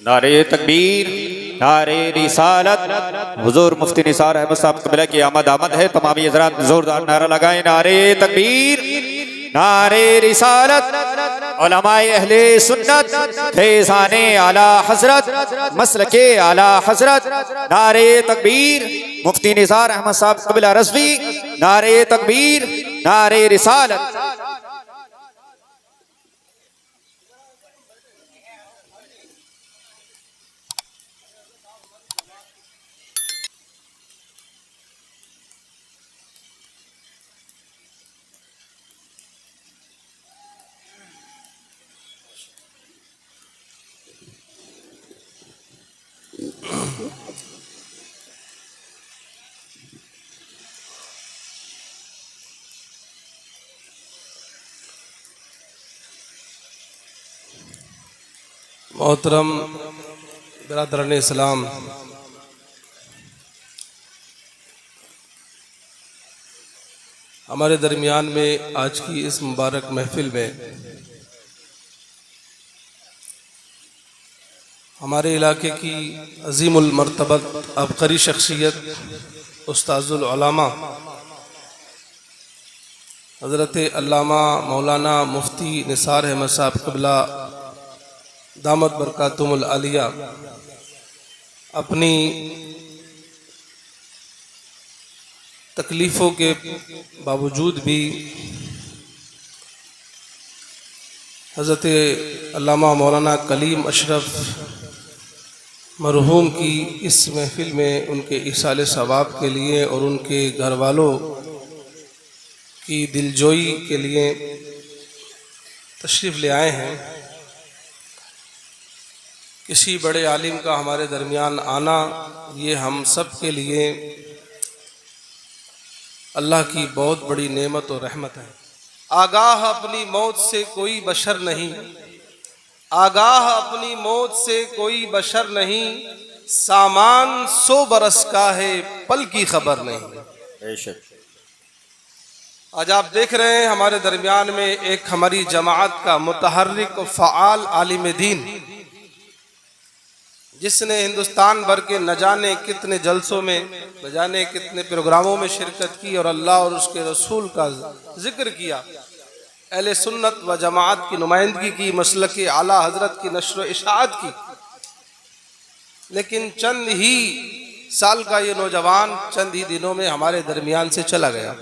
नारे तकबीर, नारे रिसालत। हुजूर मुफ्ती निसार अहमद साहब क़िबला की आमद आमद है। तमाम हज़रात जोरदार नारा लगाएं, नारे तकबीर, नारे रिसालत। उलमाए अहले सुन्नत, फैज़ाने आला हज़रत, मसलके आला हज़रत। नारे तकबीर, मुफ्ती निसार अहमद साहब क़िबला रज़वी। नारे तकबीर, नारे रिसालत। मोहतरम बिरादरान इस्लाम, हमारे दरमियान में आज की इस मुबारक महफिल में हमारे इलाके की अजीमुल मर्तबत अबकरी शख्सियत उस्ताजुल उलमा हज़रत अल्लामा मौलाना मुफ्ती निसार अहमद साहब क़िबला दामत बरकातुहुल आलिया अपनी तकलीफ़ों के बावजूद भी हज़रत अल्लामा मौलाना कलीम अशरफ मरहूम की इस महफिल में उनके इसाले सवाब के लिए और उनके घर वालों की दिलजोई के लिए तशरीफ़ ले आए हैं। किसी बड़े आलिम का हमारे दरमियान आना ये हम सब के लिए अल्लाह की बहुत बड़ी नेमत और रहमत है। आगाह अपनी मौत से कोई बशर नहीं, आगाह अपनी मौत से कोई बशर नहीं, सामान 100 बरस का है पल की खबर नहीं। आज आप देख रहे हैं हमारे दरमियान में एक हमारी जमात का मुतहर्रिक और फ़आल आलिम दीन, जिसने हिंदुस्तान भर के न जाने कितने जलसों में, न जाने कितने प्रोग्रामों में शिरकत की और अल्लाह और उसके रसूल का जिक्र किया, अहले सुन्नत व जमात की नुमाइंदगी की, मसलक आला हजरत की नश्र इशाअत की। लेकिन चंद ही साल का ये नौजवान चंद ही दिनों में हमारे दरमियान से चला गया।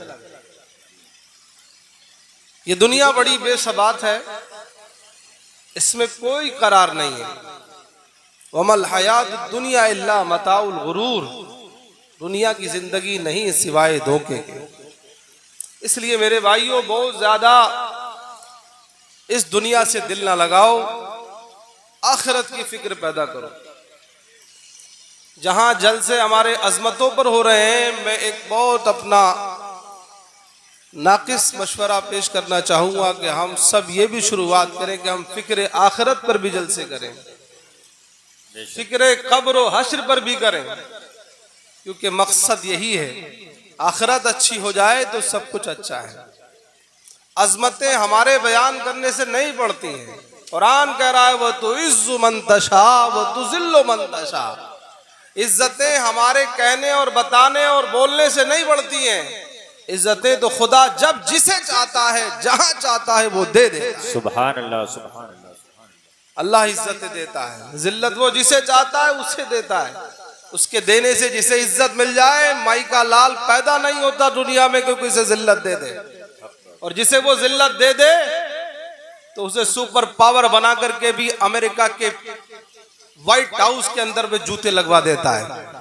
ये दुनिया बड़ी बेसबात है, इसमें कोई करार नहीं है। वमल हयात दुनिया इल्ला मताउल गुरूर, दुनिया की जिंदगी नहीं सिवाय धोखे के। इसलिए मेरे भाइयों, बहुत ज्यादा इस दुनिया से दिल ना लगाओ, आखिरत की फिक्र पैदा करो। जहां जलसे हमारे अजमतों पर हो रहे हैं, मैं एक बहुत अपना नाकिस मशवरा पेश करना चाहूंगा कि हम सब ये भी शुरुआत करें कि हम फिक्र आखिरत पर भी जलसे करें, फिक्र कब्र और हश्र पर भी करें, क्योंकि मकसद यही है, आखिरत अच्छी हो जाए तो सब कुछ अच्छा है। अजमतें हमारे बयान करने से नहीं बढ़ती हैं। कुरान कह रहा है वह तो इज्जु मन तशा व तुज़िल्लु मन तशा। इज्जतें हमारे कहने और बताने और बोलने से नहीं बढ़ती हैं। इज्जतें तो खुदा जब जिसे चाहता है, जहां चाहता है वो दे देता है। सुभान अल्लाह, सुभान अल्लाह, सुभान अल्लाह। अल्लाह इज्जत देता है, जिल्लत वो जिसे चाहता है उसे देता है। उसके देने से जिसे इज्जत मिल जाए, माई का लाल पैदा नहीं होता दुनिया में क्योंकि उसे जिल्लत दे दे, और जिसे वो जिल्लत दे दे तो उसे सुपर पावर बना करके भी अमेरिका के व्हाइट हाउस के अंदर में जूते लगवा देता है।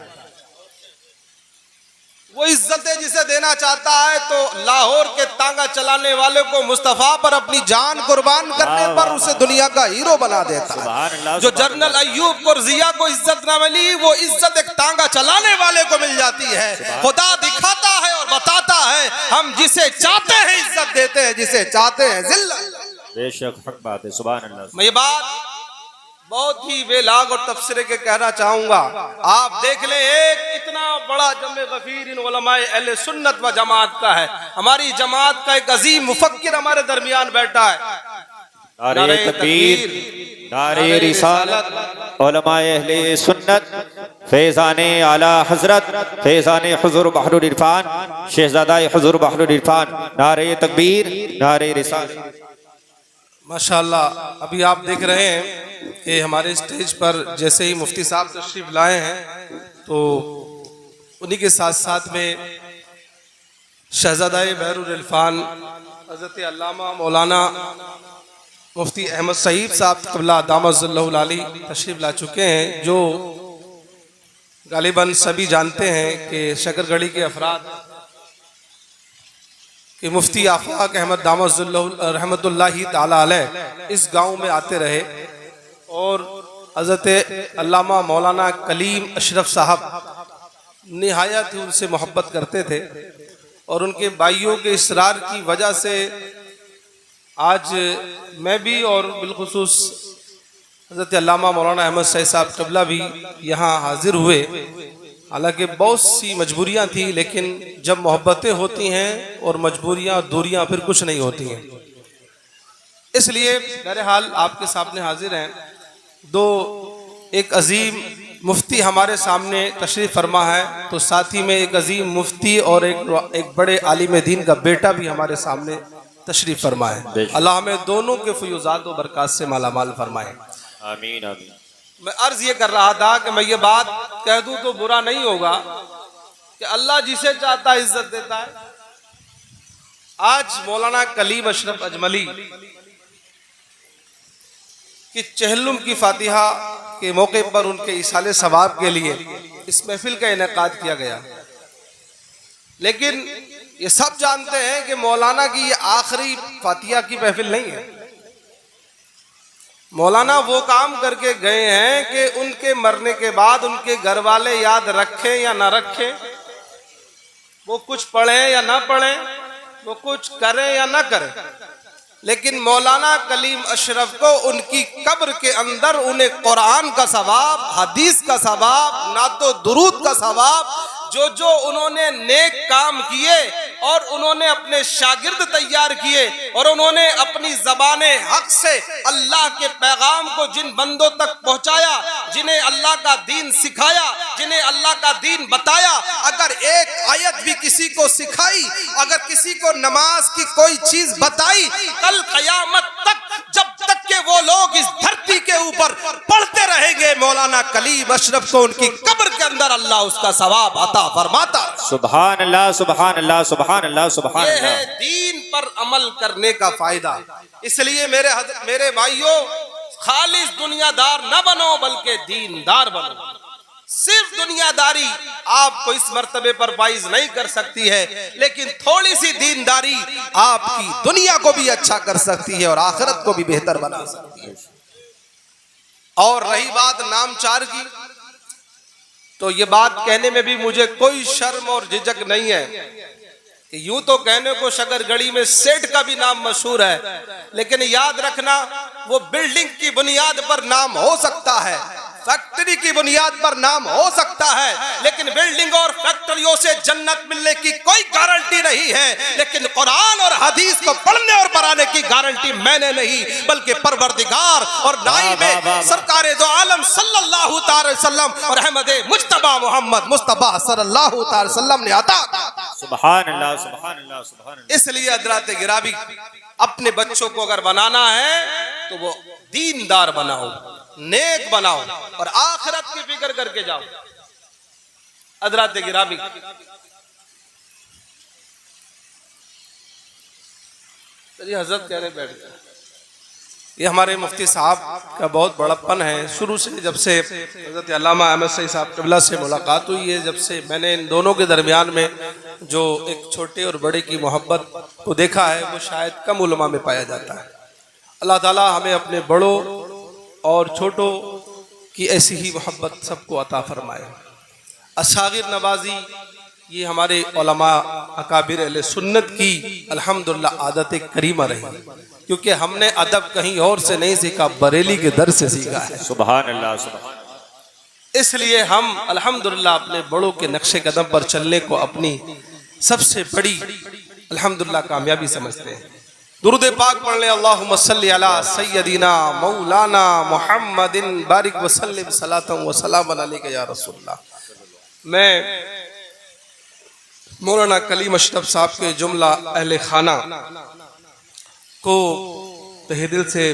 वो इज्जतें जिसे देना चाहता है तो लाहौर के तांगा चलाने वाले को मुस्तफा पर अपनी जान कुर्बान करने पर उसे दुनिया का हीरो बना देता है। जो जनरल अय्यूब को, जिया को इज्जत ना मिली, वो इज्जत एक तांगा चलाने वाले को मिल जाती है। खुदा दिखाता है और बताता है, हम जिसे चाहते हैं इज्जत देते हैं, जिसे चाहते हैं जिल्लत। बेशक हक बात है, सुभान अल्लाह। मैं ये बात बहुत ही बेलाग और तफसीरे के कहना चाहूंगा। आप देख लें, एक इतना बड़ा जमे गफीर इन उलमाए अहले सुन्नत व जमात का है। हमारी जमात का एक अजीम मुफक्किर हमारे दरमियान बैठा है। नारे तकबीर, नारे रिसालत। उलमाए अहले सुन्नत फैज़ाने आला हजरत फैज़ाने हुज़ूर बहरुल इरफान शहज़ादाए हुज़ूर बहरुल इरफान नारे तकबीर नारे रिसालत। माशाअल्लाह, अभी आप देख रहे हैं कि हमारे स्टेज पर जैसे ही मुफ्ती साहब तशरीफ लाए हैं तो उन्हीं के साथ साथ में शहज़ादाए बहरुल इरफान हज़रत अल्लामा मौलाना मुफ्ती अहमद सईद साहब क़िबला दामतुल्लाहुल आली तशरीफ ला चुके हैं, जो गालिबन सभी जानते हैं कि शकरगढ़ी के अफराद कि मुफ्ती आफाक अहमद दामतुल्लाहु रहमतुल्लाहि ताला अलैह इस गांव में आते रहे और हज़रत अल्लामा मौलाना कलीम अशरफ साहब निहायत ही उनसे मोहब्बत करते थे और उनके भाइयों के इसरार की वजह से आज मैं भी और बिलखुसूस हज़रत अल्लामा मौलाना अहमद सईद साहब क़िबला भी यहाँ हाजिर हुए। हालांकि बहुत सी मजबूरियाँ थी, लेकिन जब मोहब्बतें होती हैं और मजबूरियाँ दूरियाँ फिर कुछ नहीं होती हैं। इसलिए बहरहाल आपके सामने हाजिर हैं एक अजीम मुफ्ती हमारे सामने तशरीफ़ फरमा है, तो साथ ही में एक अजीम मुफ्ती और एक बड़े आलिम दीन का बेटा भी हमारे सामने तशरीफ़ फरमा है। अल्लाह हमें दोनों के फयूज़ात और बरक़ात से मालामाल फरमाए, आमीन आमीन। मैं अर्ज ये कर रहा था कि मैं ये बात कह दूं तो बुरा नहीं होगा कि अल्लाह जिसे चाहता है इज्जत देता है। आज मौलाना कलीम अशरफ अजमली कि चहलुम की फातिहा के मौके पर उनके इसाले सवाब के लिए इस महफिल का इनेकाद किया गया, लेकिन ये सब जानते हैं कि मौलाना की ये आखिरी फातिहा की महफिल नहीं है। मौलाना वो काम करके गए हैं कि उनके मरने के बाद उनके घर वाले याद रखें या ना रखें, वो कुछ पढ़ें या ना पढ़ें, वो कुछ करें या ना करें, लेकिन मौलाना कलीम अशरफ को उनकी कब्र के अंदर उन्हें कुरान का सवाब, हदीस का सवाब, ना तो दुरूद का सवाब, जो उन्होंने नेक काम किए और उन्होंने अपने शागिर्द तैयार किए और उन्होंने अपनी ज़बाने हक से अल्लाह के पैगाम को जिन बंदों तक पहुंचाया, जिन्हें अल्लाह का दीन सिखाया, जिन्हें अल्लाह का दीन बताया, अगर एक आयत भी किसी को सिखाई, अगर किसी को नमाज की कोई चीज बताई, कल क़यामत तक जब तक के वो लोग इस धरती के ऊपर पढ़ते रहेंगे, मौलाना कलीम अशरफ को उनकी कब्र के अंदर अल्लाह उसका सवाब अता फरमाता। सुभान अल्लाह सुभान अल्लाह सुभान अल्लाह सुभान अल्लाह। ये है दीन पर अमल करने का फायदा। इसलिए मेरे भाइयों, खालिस दुनियादार न बनो बल्कि दीनदार बनो। सिर्फ दुनियादारी आपको इस मर्तबे पर फाइज नहीं कर सकती है, लेकिन थोड़ी सी दीनदारी आपकी दुनिया को भी अच्छा कर सकती है और आखिरत को भी बेहतर बना सकती है। और रही बात नामचार की, तो ये बात कहने में भी मुझे कोई शर्म और झिझक नहीं है कि यूं तो कहने को शकरगढ़ी में सेठ का भी नाम मशहूर है, लेकिन याद रखना वो बिल्डिंग की बुनियाद पर नाम हो सकता है, फैक्ट्री की बुनियाद पर नाम हो सकता है, लेकिन बिल्डिंग और फैक्ट्रियों से जन्नत मिलने की कोई गारंटी नहीं है। लेकिन कुरान और हदीस को पढ़ने और पढ़ाने की गारंटी मैंने नहीं, बल्कि परवरदिगार और नाइबे सरकारे दो आलम सल्लल्लाहु अलैहि वसल्लम और अहमद मुज्तबा मोहम्मद मुस्तफा सल्लल्लाहु अलैहि वसल्लम ने अता। सुभान अल्लाह सुभान अल्लाह सुभान अल्लाह। इसलिए हज़रात गिरामी, अपने बच्चों को अगर बनाना है तो वो दीनदार बनाओ, नेक बनाओ और आखिरत की फिक्र करके जाओ। हज़रात गिरामी, चलिए हजरत कह रहे बैठ गए। ये हमारे मुफ्ती साहब का बहुत बड़प्पन है। शुरू से जब से हज़रत अल्लामा अहमद सईद साहब क़िबला से मुलाकात हुई है, जब से मैंने इन दोनों के दरमियान में जो एक छोटे और बड़े की मोहब्बत को देखा है, वो शायद कम उलमा में पाया जाता है। अल्लाह ताला हमें अपने बड़ों और छोटों की ऐसी ही मोहब्बत सबको अता फरमाए। असागिर नवाजी ये हमारे उलमा अकाबिर अहले सुन्नत की अल्हम्दुलिल्लाह आदत करीमा रही, क्योंकि हमने अदब कहीं और से नहीं सीखा, बरेली के दर से सीखा है। सुभान अल्लाह सुभान। इसलिए हम अल्हम्दुलिल्लाह अपने बड़ों के नक्शे कदम पर चलने को अपनी सबसे बड़ी अल्हम्दुलिल्लाह कामयाबी समझते हैं। दुरूद पाक पढ़ ले, अल्लाहुम्मा सल्ली अला सय्यदिना मौलाना मुहम्मदिन बारिक वसल्लिम सलातन व सलामन अलैका या रसूलल्लाह। मैं मौलाना कलीम अशरफ साहब के जुमला अहले खाना को तहे दिल से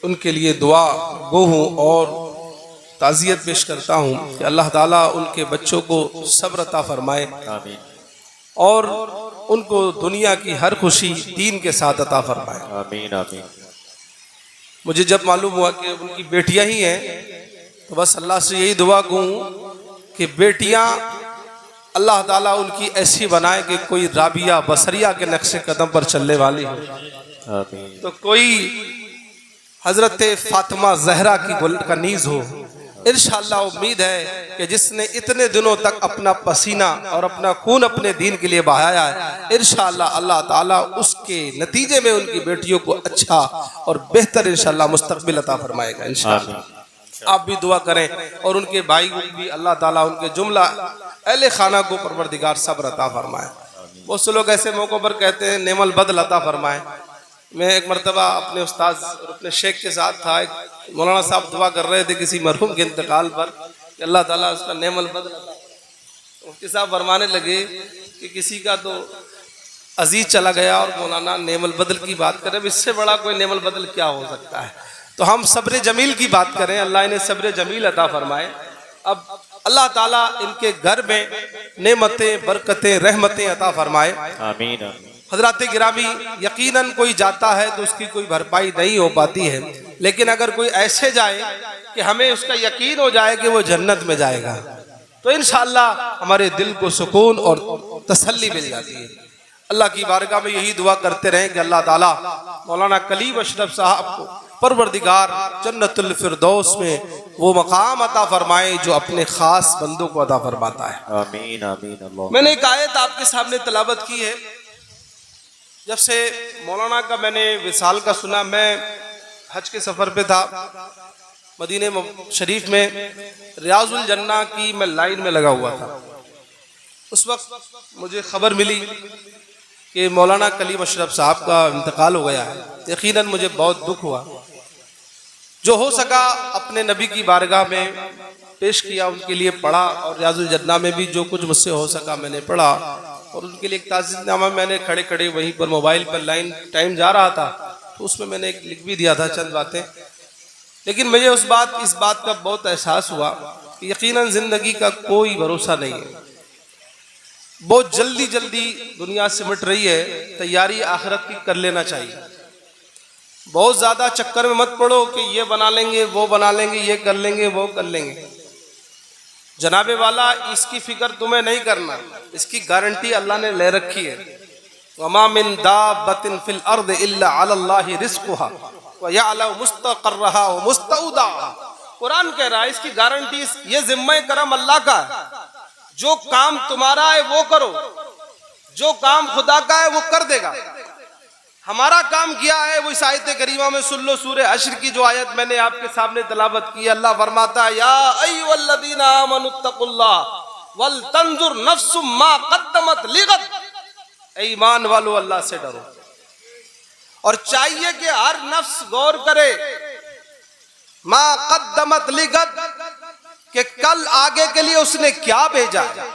उनके लिए दुआ गो हूँ और ताज़ियत पेश करता हूँ कि अल्लाह ताला उनके बच्चों को सब्र अता फरमाए आमीन और उनको दुनिया की हर खुशी दीन के साथ अता फरमाए। आमीन आमीन। मुझे जब मालूम हुआ कि उनकी बेटियां ही हैं तो बस अल्लाह से यही दुआ कहूँ कि बेटियां अल्लाह ताला उनकी ऐसी बनाए कि कोई राबिया बसरिया के नक्शे कदम पर चलने वाली हो, आमीन तो कोई हजरत फातिमा जहरा की कनीज हो। इंशाअल्लाह उम्मीद है कि जिसने इतने दिनों तक अपना पसीना और अपना खून अपने दीन के लिए बहाया है, इंशाअल्लाह अल्लाह ताला उसके नतीजे में उनकी बेटियों को अच्छा और बेहतर इंशाअल्लाह मुस्तकबिल अता फरमाएगा इंशाअल्लाह। आप भी दुआ करें और उनके भाई को भी अल्लाह ताला उनके जुमला अहले खाना को परवरदिगार सब्र अता फरमाए। बहुत से लोग ऐसे मौक़ों पर कहते हैं नेमल बदल अता फरमाए। मैं एक मरतबा अपने उस्ताद और अपने शेख के साथ था, एक मौलाना साहब दुआ कर रहे थे किसी मरहूम के इंतकाल पर कि अल्लाह ताला उसका नेमल बदल। मुफ्ती साहब फरमाने लगे कि किसी का तो अजीज चला गया और मौलाना नेमल बदल की बात करें, इससे बड़ा कोई नेमल बदल क्या हो सकता है। तो हम सब्र जमील की बात करें, अल्लाह इन्हें सब्र जमील अता फरमाए। अब अल्लाह ताला इनके घर में नेमतें बरकतें रहमतें अता फरमाए। आमीन। हजरात गिरामी, यकीनन कोई जाता है तो उसकी कोई भरपाई नहीं हो पाती है, लेकिन अगर कोई ऐसे जाए कि हमें उसका यकीन हो जाए कि वो जन्नत में जाएगा तो इंशाअल्लाह हमारे दिल को सुकून और तसल्ली मिल जाती है। अल्लाह की बारगाह में यही दुआ करते रहें कि अल्लाह ताला मौलाना कलीम अशरफ साहब को परवरदिगार जन्नतुल फिरदौस में वो मकाम अता फरमाए जो अपने खास बंदों को अता फरमाता है। आमीन आमीन। मैंने एक आयत आपके सामने तलावत की है। जब से मौलाना का मैंने विसाल का सुना, मैं हज के सफ़र पे था मदीने शरीफ में, रियाजुल जन्ना की मैं लाइन में लगा हुआ था। उस वक्त मुझे खबर मिली कि मौलाना कलीम अशरफ साहब का इंतकाल हो गया है। यकीनन मुझे बहुत दुख हुआ। जो हो सका अपने नबी की बारगाह में पेश किया, उनके लिए पढ़ा और रियाजुल जन्ना में भी जो कुछ मुझसे हो सका मैंने पढ़ा और उनके लिए एक ताज़ीनामा मैंने खड़े खड़े वहीं पर मोबाइल पर लाइन टाइम जा रहा था तो उसमें मैंने एक लिख भी दिया था चंद बातें। लेकिन मुझे इस बात का बहुत एहसास हुआ कि यकीनन ज़िंदगी का कोई भरोसा नहीं है। बहुत जल्दी जल्दी दुनिया सिमट रही है, तैयारी आखिरत की कर लेना चाहिए। बहुत ज़्यादा चक्कर में मत पड़ो कि ये बना लेंगे वो बना लेंगे, ये कर लेंगे वो कर लेंगे। जनाबे वाला इसकी फिक्र तुम्हें नहीं करना, इसकी गारंटी अल्लाह ने ले रखी है। वमा मिन दाब्बतिन फिल अर्द इल्ला अलल्लाहि रिज़्कुहा व यअलमु मुस्तक़र्रहा व मुस्तौदाहा। कुरान कह रहा है इसकी गारंटी, ये जिम्मे करम अल्लाह का है। जो काम तुम्हारा है वो करो, जो काम खुदा का है वो कर देगा। हमारा काम किया है वो इस आयत करीमा में सुन लो। सूरह हश्र की जो आयत मैंने आपके सामने तलावत की, अल्लाह फरमाता है या अय्युहल्लज़ीना आमनुत्तकुल्लाह वल तंजुर नफ्सुम मा क़द्दमत लिगद। ईमान वालों अल्लाह से डरो और चाहिए कि हर नफ्स गौर करे मा क़द्दमत लिगद, कि कल आगे के लिए उसने क्या भेजा है,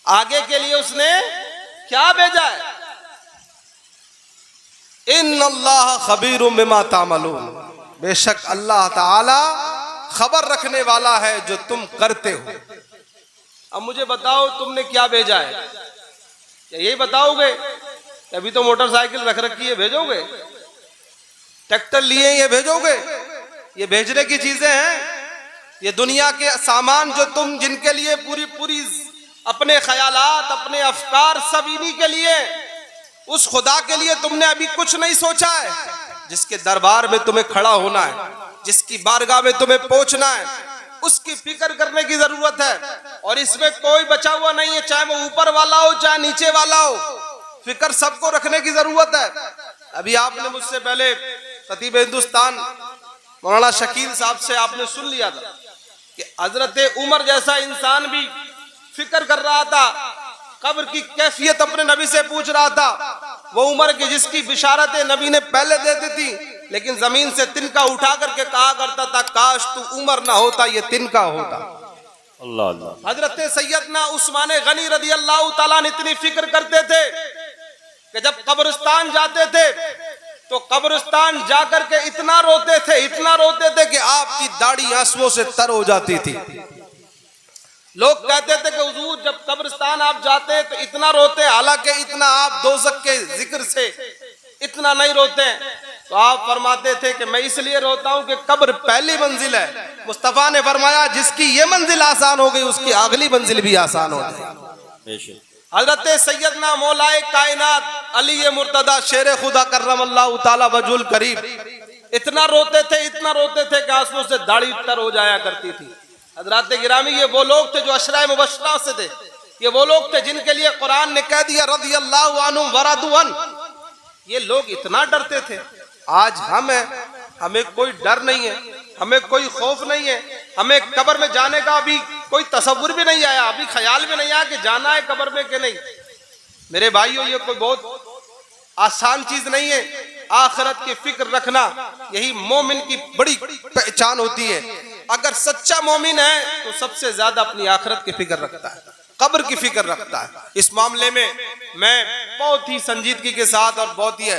आगे के लिए उसने क्या भेजा है। इन्नल्लाह खबीरुम बिमा तामलून, बेशक अल्लाह ताला खबर रखने वाला है जो तुम करते हो। अब मुझे बताओ तुमने क्या भेजा है, क्या यही बताओगे? अभी तो मोटरसाइकिल रख रखी है, भेजोगे? ट्रैक्टर लिए ये भेजोगे? ये भेजने की चीजें हैं। ये दुनिया के सामान जो तुम जिनके लिए पूरी अपने ख्यालात अपने अफकार सब इन्हीं के लिए, उस खुदा के लिए तुमने अभी कुछ नहीं सोचा है जिसके दरबार में तुम्हें खड़ा होना है, जिसकी बारगाह में तुम्हें पहुंचना है, उसकी फिक्र करने की जरूरत है। और इसमें कोई बचा हुआ नहीं है, चाहे वो ऊपर वाला हो चाहे नीचे वाला हो, फिक्र सबको रखने की जरूरत है। अभी आपने मुझसे पहले खतीब हिंदुस्तान मौलाना शकील साहब से आपने सुन लिया था कि हजरत उमर जैसा इंसान भी फिक्र कर रहा था, कब्र की कैफियत अपने नबी से पूछ रहा था। वो उम्र की जिसकी बिशारतें नबी ने पहले दे दी थी, लेकिन जमीन से तिनका उठा करके कहा करता था, काश तू उमर ना होता, ये तिनका होता। अल्लाह अल्लाह। हजरत सैयदना उस्मान गनी रदी अल्लाह ताला ने इतनी फिक्र करते थे कि जब कब्रिस्तान जाते थे तो कब्रिस्तान जाकर के इतना रोते थे कि आपकी दाढ़ी आंसुओं से तर हो जाती थी। लोग कहते थे कि हुजूर जब कब्रिस्तान आप जाते हैं तो इतना रोते, हालांकि इतना आप दोज़ख के जिक्र से इतना नहीं रोते हैं। तो आप फरमाते थे कि मैं इसलिए रोता हूं कि कब्र पहली मंजिल है। मुस्तफा ने फरमाया जिसकी ये मंजिल आसान हो गई उसकी अगली मंजिल भी आसान हो जाएगी। हजरत सैयदना मौलाए कायनात अली मुर्तदा शेर खुदा कर्रमल्लाहु ताला वजुल करीब इतना रोते थे कि आंसुओं से दाढ़ी तर हो जाया करती थी। हजरत गिरामी ये वो लोग थे जो अशरा मुबशरा से थे, ये वो लोग थे जिनके लिए कुरान ने कह दिया रज़ी अल्लाहु अन्हुम वरदू अन। ये लोग इतना डरते थे। आज हमें कोई डर नहीं है, हमें कोई खौफ नहीं है, हमें कब्र में जाने का अभी कोई तसव्वुर भी नहीं आया, अभी ख्याल भी नहीं आया कि जाना है कब्र में कि नहीं। मेरे भाइयों ये कोई बहुत आसान चीज नहीं है। आखिरत की फिक्र रखना यही मोमिन की बड़ी पहचान होती है। अगर सच्चा मोमिन है तो सबसे ज्यादा अपनी आखिरत की फिक्र रखता है, कब्र की फिक्र रखता है। इस मामले में मैं बहुत ही संजीदगी के साथ और बहुत ही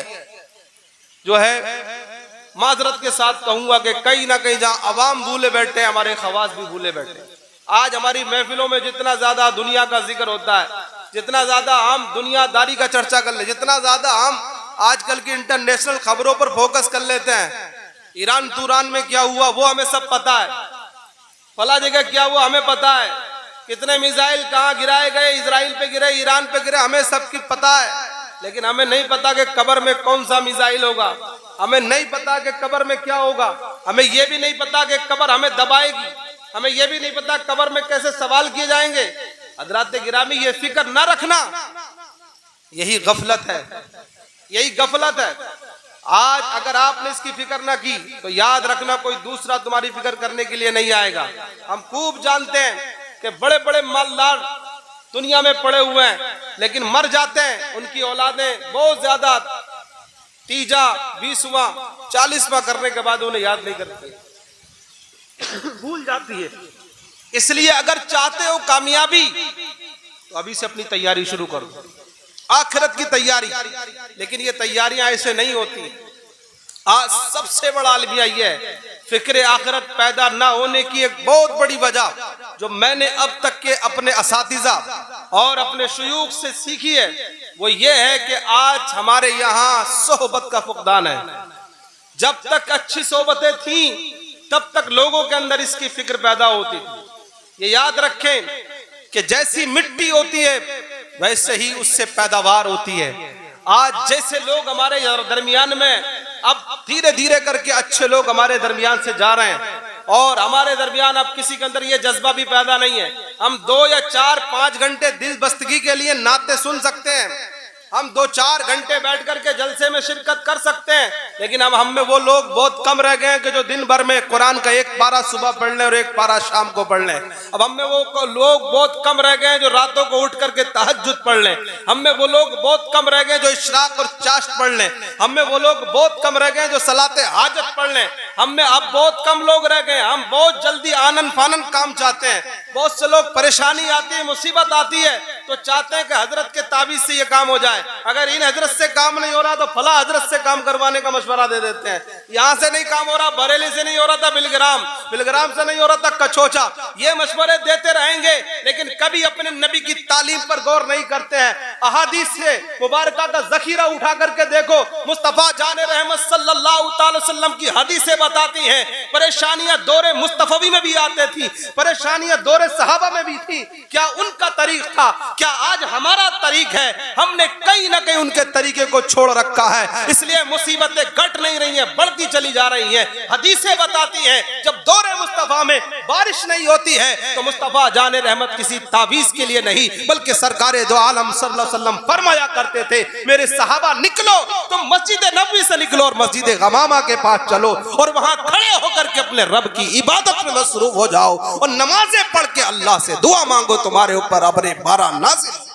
जो है माजरत के साथ कहूंगा कि कहीं ना कहीं जहां अवाम भूले बैठे, हमारे खवास भी भूले बैठे। आज हमारी महफिलों में जितना ज्यादा दुनिया का जिक्र होता है, जितना ज्यादा हम दुनियादारी का चर्चा कर ले, जितना ज्यादा हम आजकल की इंटरनेशनल खबरों पर फोकस कर लेते हैं, ईरान तुरान में क्या हुआ वो हमें सब पता है, फला जगह क्या हुआ हमें पता है, कितने मिसाइल कहाँ गिराए गए, इजराइल पे गिरे, ईरान पे गिरे, हमें सबकी पता है। लेकिन हमें नहीं पता कि कब्र में कौन सा मिसाइल होगा, हमें नहीं पता कि कब्र में क्या होगा, हमें यह भी नहीं पता कि कब्र हमें दबाएगी, हमें यह भी नहीं पता कब्र में कैसे सवाल किए जाएंगे। हजरात गिरामी ये फिक्र ना रखना यही गफलत है, यही गफलत है। आज अगर आपने इसकी फिक्र ना की तो याद रखना कोई दूसरा तुम्हारी फिक्र करने के लिए नहीं आएगा। हम खूब जानते हैं कि बड़े बड़े मालदार दुनिया में पड़े हुए हैं, लेकिन मर जाते हैं, उनकी औलादें बहुत ज्यादा 30वां 20वां 40वां करने के बाद उन्हें याद नहीं करती, भूल जाती है। इसलिए अगर चाहते हो कामयाबी तो अभी से अपनी तैयारी शुरू करो, आखिरत की तैयारी। लेकिन ये तैयारियां ऐसे नहीं होती। आज सबसे बड़ा अलमिया ये है, फिक्र आखिरत पैदा ना होने की एक बहुत बड़ी वजह जो मैंने अब तक के अपने असातिज़ा और अपने शुयूख से सीखी है, वो ये है कि आज हमारे यहाँ सोहबत का फुकदान है। जब तक अच्छी सोहबतें थी तब तक लोगों के अंदर इसकी फिक्र पैदा होती थी। ये याद रखें कि जैसी मिट्टी होती है वैसे ही उससे पैदावार होती है। आज जैसे लोग हमारे दरमियान में अब धीरे धीरे करके अच्छे लोग हमारे दरमियान से जा रहे हैं, और हमारे दरमियान अब किसी के अंदर ये जज्बा भी पैदा नहीं है। हम 2 या 4 5 घंटे दिल बस्तगी के लिए नाते सुन सकते हैं, हम 2-4 घंटे बैठ करके जलसे में शिरकत कर सकते हैं, लेकिन अब हम में वो लोग बहुत कम रह गए हैं कि जो दिन भर में कुरान का 1 पारा सुबह पढ़ लें और 1 पारा शाम को पढ़ लें। अब हम में वो लोग बहुत कम रह गए हैं जो रातों को उठ करके तहज्जुद पढ़ लें। हम में वो लोग बहुत कम रह गए हैं जो इशराक और चाश्त पढ़ लें। हम में वो लोग बहुत कम रह गए हैं जो सलाते हाजत पढ़ लें। हम में अब बहुत कम लोग रह गए। हम बहुत जल्दी आनन फानन काम चाहते हैं। बहुत से लोग परेशानी आती है, मुसीबत आती है तो चाहते हैं कि हजरत के ताबीज से ये काम हो जाए। अगर इन हजरत से काम नहीं हो रहा तो फला हजरत से काम करवाने का मशवरा दे देते हैं। यहाँ से नहीं काम हो रहा, बरेली से नहीं हो रहा था बिलग्राम से नहीं हो रहा था कचोचा, ये मशवरे देते रहेंगे, लेकिन कभी अपने नबी की तालीम पर गौर नहीं करते हैं। अहादीस से मुबारका का जखीरा उठा करके देखो, मुस्तफा जाने रहमत सल्लल्लाहु अलैहि वसल्लम की हदीसें बताती हैं परेशानियां दौरे मुस्तफवी में भी आती थी, परेशानियां दौरे सहाबा में भी थी। क्या उनका तरीक था? क्या आज हमारा तरीक है? हमने कहीं ना कहीं उनके तरीके को छोड़ रखा है, इसलिए मुसीबतें घट नहीं रही हैं, बढ़ती चली जा रही हैं। हदीसें बताती हैं जब दौरे मुस्तफा में बारिश नहीं होती है तो मुस्तफा जाने रहमत किसी तावीज के लिए नहीं बल्कि सरकारे दो आलम सल्लल्लाहु अलैहि वसल्लम फरमाया करते थे, मेरे सहाबा निकलो तुम मस्जिद नबवी से निकलो और मस्जिद गमामा के पास चलो और वहां खड़े होकर के अपने रब की इबादत में मसरूफ हो जाओ और नमाजें पढ़ के अल्लाह से दुआ मांगो, तुम्हारे ऊपर अबरे बारा नाज़िल